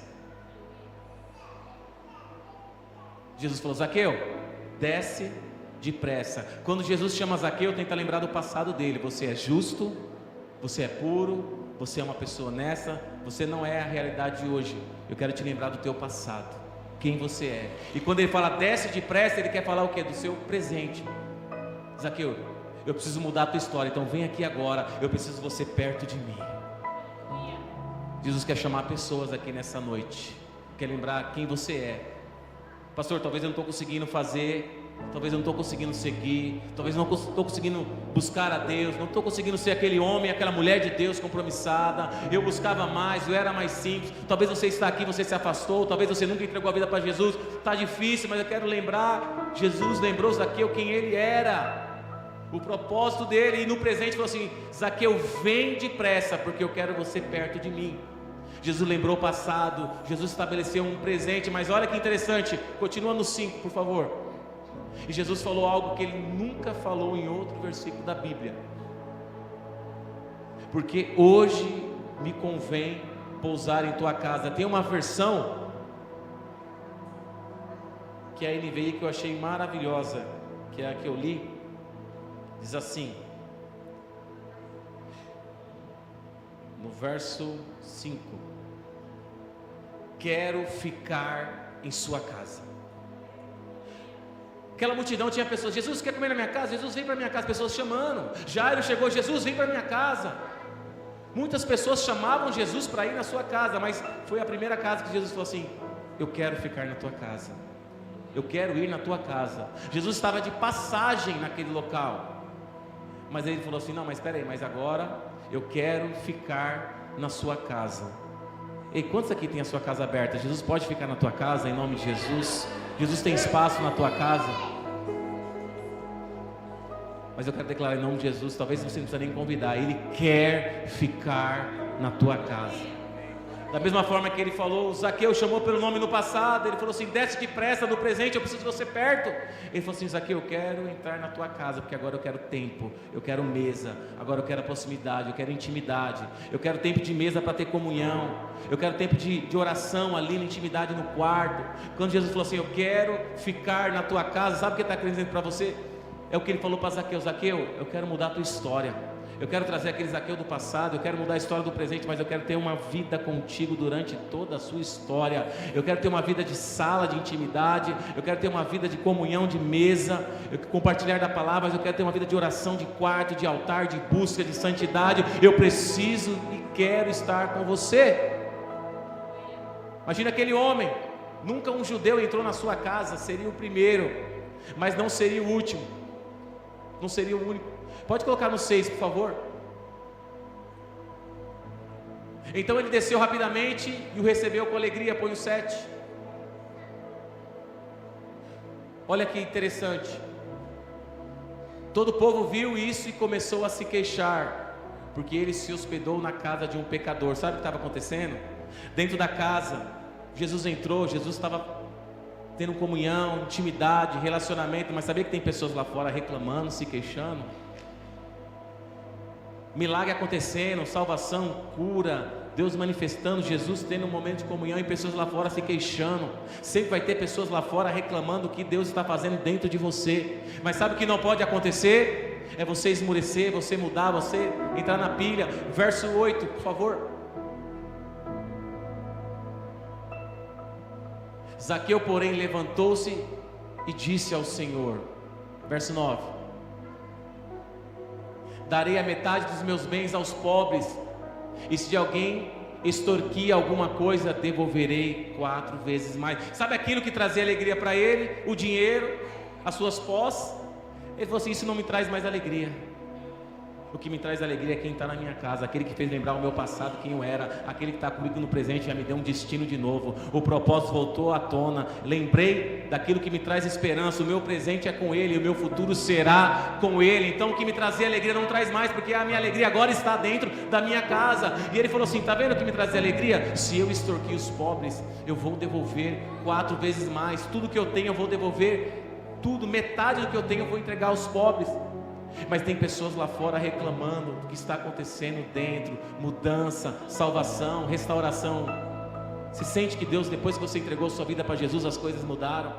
Jesus falou: Zaqueu, desce depressa. Quando Jesus chama Zaqueu, tenta lembrar do passado dele. Você é justo, você é puro, você é uma pessoa honesta, você não é a realidade de hoje. Eu quero te lembrar do teu passado, quem você é. E quando ele fala desce depressa, ele quer falar o quê? Do seu presente. Zaqueu, eu preciso mudar a tua história, então vem aqui agora, eu preciso de você perto de mim. Jesus quer chamar pessoas aqui nessa noite, quer lembrar quem você é. Pastor, talvez eu não estou conseguindo fazer, talvez eu não estou conseguindo seguir, talvez eu não estou conseguindo buscar a Deus, não estou conseguindo ser aquele homem, aquela mulher de Deus compromissada. Eu buscava mais, eu era mais simples. Talvez você está aqui, você se afastou, talvez você nunca entregou a vida para Jesus. Está difícil, mas eu quero lembrar, Jesus lembrou Zaqueu quem ele era, o propósito dele, e no presente falou assim: Zaqueu, vem depressa, porque eu quero você perto de mim. Jesus lembrou o passado, Jesus estabeleceu um presente. Mas olha que interessante, continua no 5, por favor. E Jesus falou algo que ele nunca falou em outro versículo da Bíblia: porque hoje me convém pousar em tua casa. Tem uma versão que é a NVI, que eu achei maravilhosa, que é a que eu li. Diz assim, no verso 5: quero ficar em sua casa. Aquela multidão tinha pessoas: Jesus quer comer na minha casa, Jesus vem para minha casa. Pessoas chamando. Jairo chegou: Jesus vem para minha casa. Muitas pessoas chamavam Jesus para ir na sua casa, mas foi a primeira casa que Jesus falou assim: eu quero ficar na tua casa, eu quero ir na tua casa. Jesus estava de passagem naquele local, mas ele falou assim: não, mas espera aí, mas agora eu quero ficar na sua casa. E quantos aqui tem a sua casa aberta? Jesus pode ficar na tua casa, em nome de Jesus. Jesus tem espaço na tua casa. Mas eu quero declarar em nome de Jesus, talvez você não precisa nem convidar, Ele quer ficar na tua casa. Da mesma forma que Ele falou, Zaqueu chamou pelo nome no passado, Ele falou assim: desce depressa, no presente eu preciso de você perto. Ele falou assim: Zaqueu, eu quero entrar na tua casa, porque agora eu quero tempo, eu quero mesa, agora eu quero proximidade, eu quero intimidade, eu quero tempo de mesa para ter comunhão, eu quero tempo de oração ali na intimidade no quarto. Quando Jesus falou assim: eu quero ficar na tua casa, sabe o que Ele está querendo dizer para você? É o que Ele falou para Zaqueu: Zaqueu, eu quero mudar a tua história. Eu quero trazer aquele Zaqueu do passado, eu quero mudar a história do presente, mas eu quero ter uma vida contigo durante toda a sua história. Eu quero ter uma vida de sala, de intimidade, eu quero ter uma vida de comunhão, de mesa, compartilhar da palavra, mas eu quero ter uma vida de oração, de quarto, de altar, de busca, de santidade. Eu preciso e quero estar com você. Imagina aquele homem, nunca um judeu entrou na sua casa, seria o primeiro, mas não seria o último, não seria o único. Pode colocar no 6, por favor. Então ele desceu rapidamente e o recebeu com alegria. Põe o 7. Olha que interessante. Todo o povo viu isso e começou a se queixar, porque ele se hospedou na casa de um pecador. Sabe o que estava acontecendo? Dentro da casa, Jesus entrou, Jesus estava tendo comunhão, intimidade, relacionamento, mas sabia que tem pessoas lá fora reclamando, se queixando? Milagre acontecendo, salvação, cura, Deus manifestando, Jesus tendo um momento de comunhão e pessoas lá fora se queixando. Sempre vai ter pessoas lá fora reclamando o que Deus está fazendo dentro de você. Mas sabe o que não pode acontecer? É você esmurecer, você mudar, você entrar na pilha. Verso 8, por favor. Zaqueu, porém, levantou-se e disse ao Senhor. Verso 9: darei a metade dos meus bens aos pobres, e se de alguém extorquir alguma coisa, devolverei 4 vezes mais. Sabe aquilo que trazia alegria para ele? O dinheiro, as suas posses. Ele falou assim: isso não me traz mais alegria. O que me traz alegria é quem está na minha casa, aquele que fez lembrar o meu passado, quem eu era, aquele que está comigo no presente, já me deu um destino de novo, o propósito voltou à tona, lembrei daquilo que me traz esperança, o meu presente é com Ele, o meu futuro será com Ele. Então o que me trazia alegria não traz mais, porque a minha alegria agora está dentro da minha casa. E ele falou assim: está vendo o que me trazia alegria? Se eu extorquir os pobres, eu vou devolver 4 vezes mais, tudo que eu tenho eu vou devolver, tudo, metade do que eu tenho eu vou entregar aos pobres. Mas tem pessoas lá fora reclamando do que está acontecendo dentro, mudança, salvação, restauração. Você sente que Deus, depois que você entregou sua vida para Jesus, as coisas mudaram?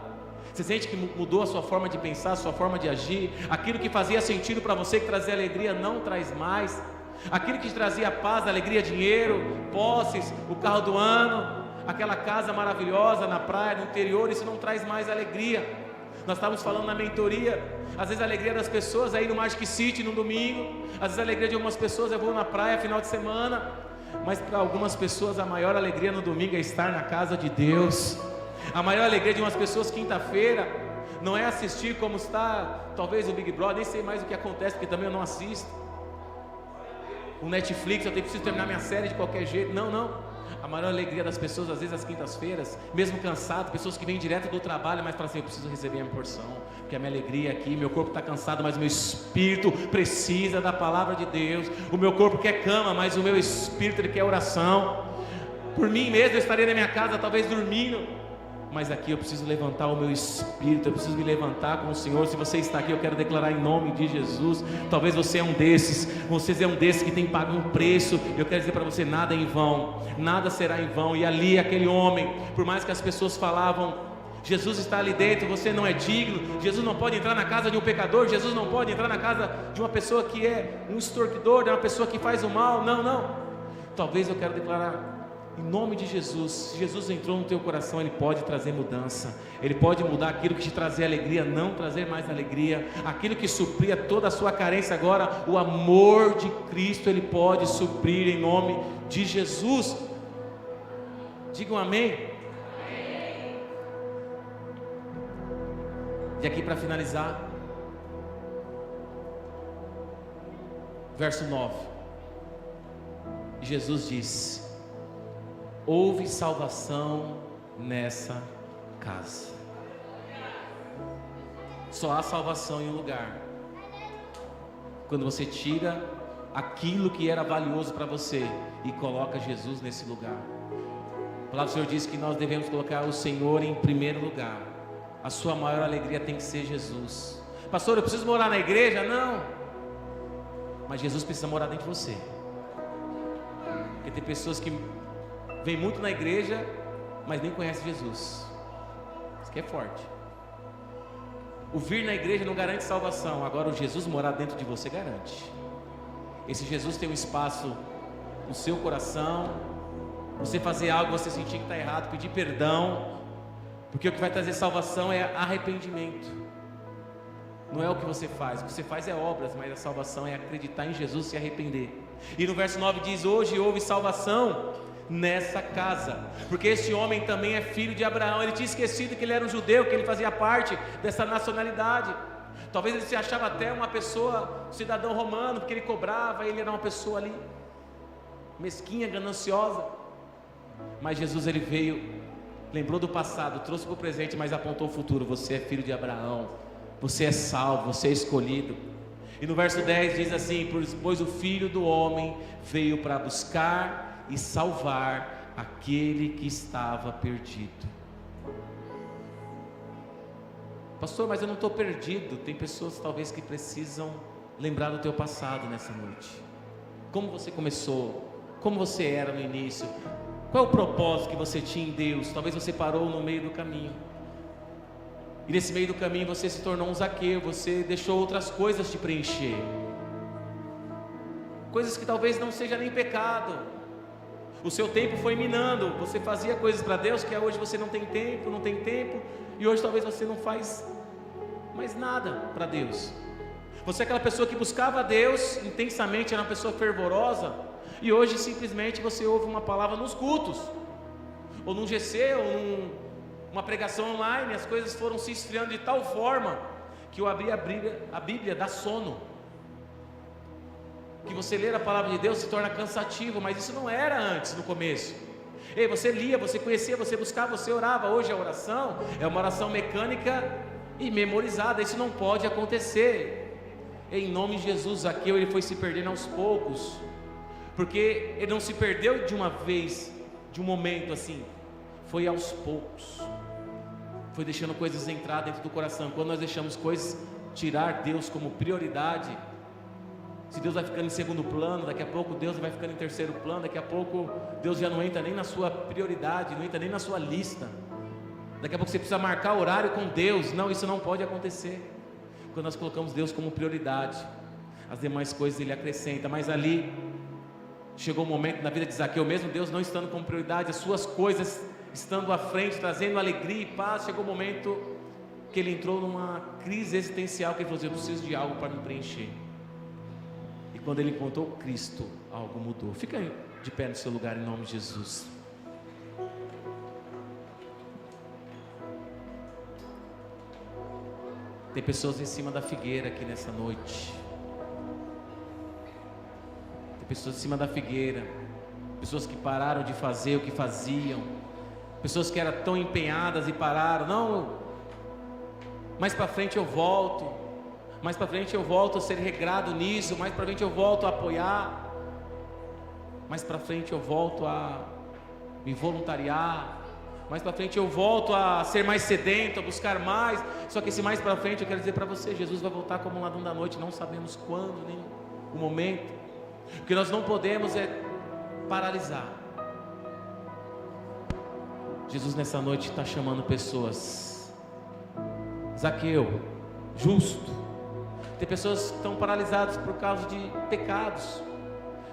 Você sente que mudou a sua forma de pensar, a sua forma de agir? Aquilo que fazia sentido para você, que trazia alegria, não traz mais. Aquilo que te trazia paz, alegria, dinheiro, posses, o carro do ano, aquela casa maravilhosa na praia, no interior, isso não traz mais alegria. Nós estávamos falando na mentoria, às vezes a alegria das pessoas é ir no Magic City no domingo, às vezes a alegria de algumas pessoas é vou na praia final de semana, mas para algumas pessoas a maior alegria no domingo é estar na casa de Deus. A maior alegria de umas pessoas quinta-feira não é assistir como está talvez o Big Brother, nem sei mais o que acontece porque também eu não assisto, o Netflix, eu preciso terminar minha série de qualquer jeito. Não. A maior alegria das pessoas, às vezes às quintas-feiras, mesmo cansado, pessoas que vêm direto do trabalho, mas falam assim: eu preciso receber a minha porção, porque a minha alegria aqui, meu corpo está cansado, mas o meu espírito precisa da palavra de Deus. O meu corpo quer cama, mas o meu espírito ele quer oração. Por mim mesmo eu estaria na minha casa, talvez dormindo, mas aqui eu preciso levantar o meu espírito, eu preciso me levantar com o Senhor. Se você está aqui, eu quero declarar em nome de Jesus. Talvez você é um desses, que tem pago um preço. Eu quero dizer para você: nada é em vão, nada será em vão. E ali aquele homem, por mais que as pessoas falavam, Jesus está ali dentro, você não é digno. Jesus não pode entrar na casa de um pecador. Jesus não pode entrar na casa de uma pessoa que é um extorquidor, de uma pessoa que faz o mal. Não, não. Talvez eu quero declarar, em nome de Jesus, se Jesus entrou no teu coração, Ele pode trazer mudança. Ele pode mudar aquilo que te trazia alegria, não trazer mais alegria. Aquilo que supria toda a sua carência agora, o amor de Cristo, Ele pode suprir em nome de Jesus. Digam amém. E aqui para finalizar, verso 9, Jesus disse: houve salvação nessa casa. Só há salvação em um lugar, quando você tira aquilo que era valioso para você e coloca Jesus nesse lugar. A palavra do Senhor diz que nós devemos colocar o Senhor em primeiro lugar. A sua maior alegria tem que ser Jesus. Pastor, eu preciso morar na igreja? Não, mas Jesus precisa morar dentro de você. Porque tem pessoas que vêm muito na igreja, mas nem conhecem Jesus. Isso aqui é forte. O vir na igreja não garante salvação. Agora o Jesus morar dentro de você garante. Esse Jesus tem um espaço no seu coração. Você fazer algo, você sentir que está errado, pedir perdão. Porque o que vai trazer salvação é arrependimento. Não é o que você faz. O que você faz é obras, mas a salvação é acreditar em Jesus e se arrepender. E no verso 9 diz: hoje houve salvação nessa casa, porque este homem também é filho de Abraão. Ele tinha esquecido que ele era um judeu, que ele fazia parte dessa nacionalidade. Talvez ele se achava até uma pessoa, um cidadão romano, porque ele cobrava, ele era uma pessoa ali mesquinha, gananciosa. Mas Jesus, ele veio, lembrou do passado, trouxe para o presente, mas apontou o futuro. Você é filho de Abraão, você é salvo, você é escolhido. E no verso 10 diz assim: pois o Filho do Homem veio para buscar e salvar aquele que estava perdido. Pastor, mas eu não estou perdido. Tem pessoas talvez que precisam lembrar do teu passado nessa noite. Como você começou, como você era no início, qual é o propósito que você tinha em Deus? Talvez você parou no meio do caminho, e nesse meio do caminho você se tornou um Zaqueu. Você deixou outras coisas te preencher, coisas que talvez não seja nem pecado. O seu tempo foi minando. Você fazia coisas para Deus que hoje você não tem tempo, e hoje talvez você não faz mais nada para Deus. Você é aquela pessoa que buscava a Deus intensamente, era uma pessoa fervorosa, e hoje simplesmente você ouve uma palavra nos cultos, ou num GC, ou numa pregação online. As coisas foram se esfriando de tal forma que eu abri a Bíblia dá sono, que você ler a palavra de Deus se torna cansativo. Mas isso não era antes, no começo. Ei, você lia, você conhecia, você buscava, você orava. Hoje a oração é uma oração mecânica e memorizada. Isso não pode acontecer. Em nome de Jesus, Zaqueu, ele foi se perdendo aos poucos, porque ele não se perdeu de uma vez, de um momento assim. Foi aos poucos. Foi deixando coisas entrar dentro do coração. Quando nós deixamos coisas tirar Deus como prioridade, se Deus vai ficando em segundo plano, daqui a pouco Deus vai ficando em terceiro plano, daqui a pouco Deus já não entra nem na sua prioridade, não entra nem na sua lista. Daqui a pouco você precisa marcar horário com Deus. Não, isso não pode acontecer. Quando nós colocamos Deus como prioridade, as demais coisas Ele acrescenta. Mas ali chegou um momento na vida de Zaqueu, mesmo Deus não estando como prioridade, as suas coisas estando à frente, trazendo alegria e paz, chegou um momento que ele entrou numa crise existencial, que ele falou assim: eu preciso de algo para me preencher. E quando ele encontrou Cristo, algo mudou. Fica de pé no seu lugar, em nome de Jesus. Tem pessoas em cima da figueira aqui nessa noite. Tem pessoas em cima da figueira, pessoas que pararam de fazer o que faziam, pessoas que eram tão empenhadas e pararam. Não, mais para frente eu volto, mais para frente eu volto a ser regrado nisso, mais para frente eu volto a apoiar, mais para frente eu volto a me voluntariar, mais para frente eu volto a ser mais sedento, a buscar mais. Só que esse mais para frente, eu quero dizer para você, Jesus vai voltar como um ladrão da noite. Não sabemos quando, nem o momento. O que nós não podemos é paralisar. Jesus nessa noite está chamando pessoas Zaqueu, justo. Tem pessoas que estão paralisadas por causa de pecados,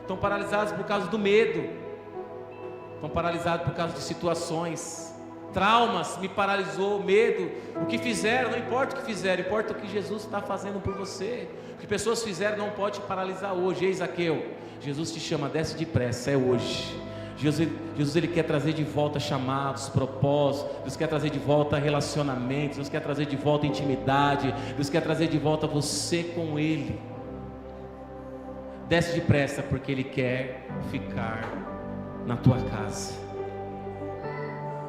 estão paralisadas por causa do medo, estão paralisadas por causa de situações, traumas, me paralisou, medo, o que fizeram, não importa o que fizeram, importa o que Jesus está fazendo por você. O que pessoas fizeram não pode te paralisar hoje. Ei, Zaqueu, Jesus te chama, desce depressa, é hoje. Jesus ele quer trazer de volta chamados, propósitos. Deus quer trazer de volta relacionamentos. Deus quer trazer de volta intimidade. Deus quer trazer de volta você com Ele. Desce depressa, porque Ele quer ficar na tua casa.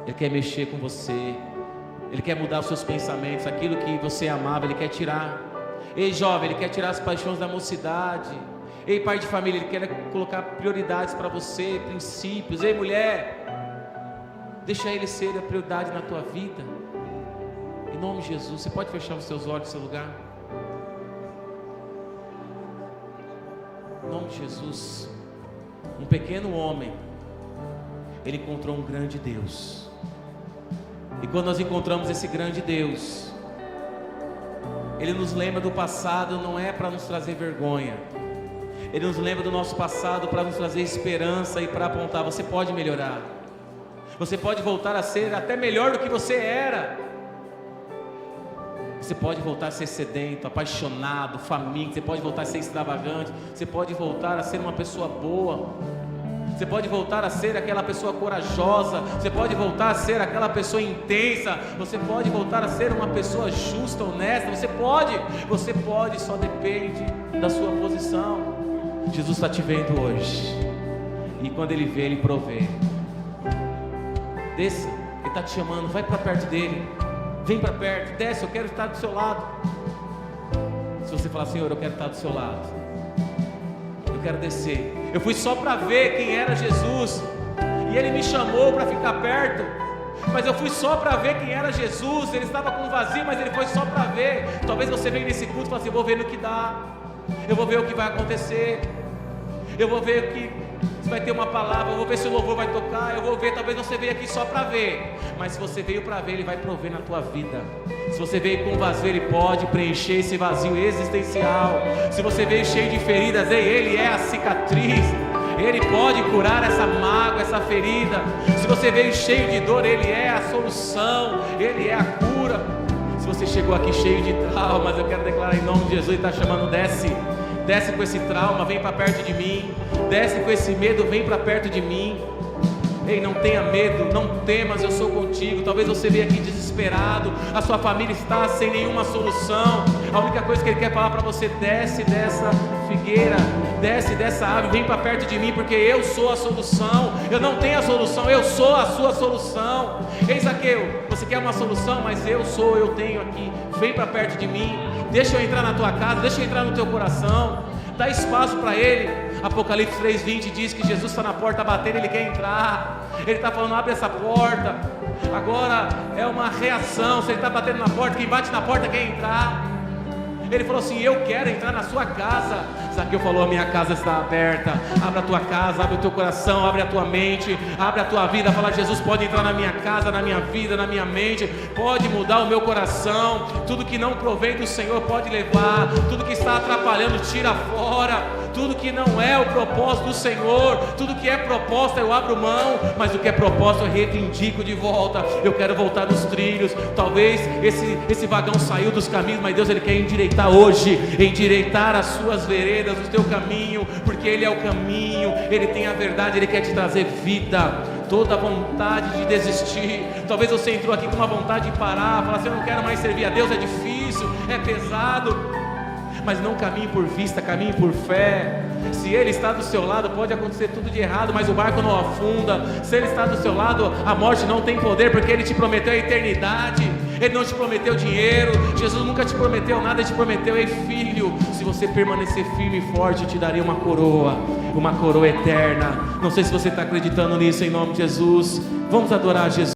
Ele quer mexer com você. Ele quer mudar os seus pensamentos. Aquilo que você amava, Ele quer tirar. Ei, jovem, Ele quer tirar as paixões da mocidade. Ei, pai de família, Ele quer colocar prioridades para você, princípios. Ei, mulher, deixa Ele ser a prioridade na tua vida. Em nome de Jesus. Você pode fechar os seus olhos no seu lugar? Em nome de Jesus. Um pequeno homem, ele encontrou um grande Deus. E quando nós encontramos esse grande Deus, Ele nos lembra do passado, não é para nos trazer vergonha. Ele nos lembra do nosso passado para nos trazer esperança e para apontar: você pode melhorar, você pode voltar a ser até melhor do que você era. Você pode voltar a ser sedento, apaixonado, faminto. Você pode voltar a ser extravagante. Você pode voltar a ser uma pessoa boa. Você pode voltar a ser aquela pessoa corajosa. Você pode voltar a ser aquela pessoa intensa. Você pode voltar a ser uma pessoa justa, honesta. Você pode, só depende da sua posição. Jesus está te vendo hoje, e quando Ele vê, Ele provê. Desce, Ele está te chamando, vai para perto dEle. Vem para perto, desce, eu quero estar do seu lado. Se você falar: Senhor, eu quero estar do seu lado, eu quero descer. Eu fui só para ver quem era Jesus, e Ele me chamou para ficar perto. Mas eu fui só para ver quem era Jesus. Ele estava com vazio, mas Ele foi só para ver. Talvez você venha nesse culto e fale assim: vou ver no que dá, eu vou ver o que vai acontecer, eu vou ver o que se vai ter uma palavra, eu vou ver se o louvor vai tocar, eu vou ver. Talvez você veio aqui só para ver, mas se você veio para ver, Ele vai prover na tua vida. Se você veio com vazio, Ele pode preencher esse vazio existencial. Se você veio cheio de feridas, Ele é a cicatriz. Ele pode curar essa mágoa, essa ferida. Se você veio cheio de dor, Ele é a solução, Ele é a cura. Se você chegou aqui cheio de traumas, eu quero declarar em nome de Jesus: Ele está chamando, desce. Desce com esse trauma, vem para perto de mim. Desce com esse medo, vem para perto de mim. Ei, não tenha medo, não temas, eu sou contigo. Talvez você veja aqui desesperado, a sua família está sem nenhuma solução. A única coisa que Ele quer falar para você: desce dessa figueira, desce dessa árvore, vem para perto de mim, porque eu sou a solução. Eu não tenho a solução, eu sou a sua solução. Ei, Zaqueu, você quer uma solução, mas eu tenho aqui. Vem para perto de mim, deixa eu entrar na tua casa, deixa eu entrar no teu coração. Dá espaço para Ele. Apocalipse 3:20 diz que Jesus está na porta batendo, Ele quer entrar. Ele está falando: abre essa porta. Agora é uma reação. Se Ele está batendo na porta, quem bate na porta quer entrar. Ele falou assim: eu quero entrar na sua casa. Zaqueu falou: a minha casa está aberta. Abre a tua casa, abre o teu coração, abre a tua mente, abre a tua vida. Fala: Jesus pode entrar na minha casa, na minha vida, na minha mente. Pode mudar o meu coração. Tudo que não provém do Senhor pode levar. Tudo que está atrapalhando, tira fora. Tudo que não é o propósito do Senhor, tudo que é proposta eu abro mão, mas o que é propósito eu reivindico de volta. Eu quero voltar nos trilhos. Talvez esse vagão saiu dos caminhos, mas Deus Ele quer endireitar hoje, endireitar as suas veredas, o teu caminho, porque Ele é o caminho, Ele tem a verdade, Ele quer te trazer vida. Toda vontade de desistir, talvez você entrou aqui com uma vontade de parar, falar assim: eu não quero mais servir a Deus, é difícil, é pesado. Mas não caminhe por vista, caminhe por fé. Se Ele está do seu lado, pode acontecer tudo de errado, mas o barco não afunda. Se Ele está do seu lado, a morte não tem poder, porque Ele te prometeu a eternidade. Ele não te prometeu dinheiro. Jesus nunca te prometeu nada, Ele te prometeu: ei filho, se você permanecer firme e forte, eu te darei uma coroa eterna. Não sei se você está acreditando nisso, em nome de Jesus. Vamos adorar Jesus.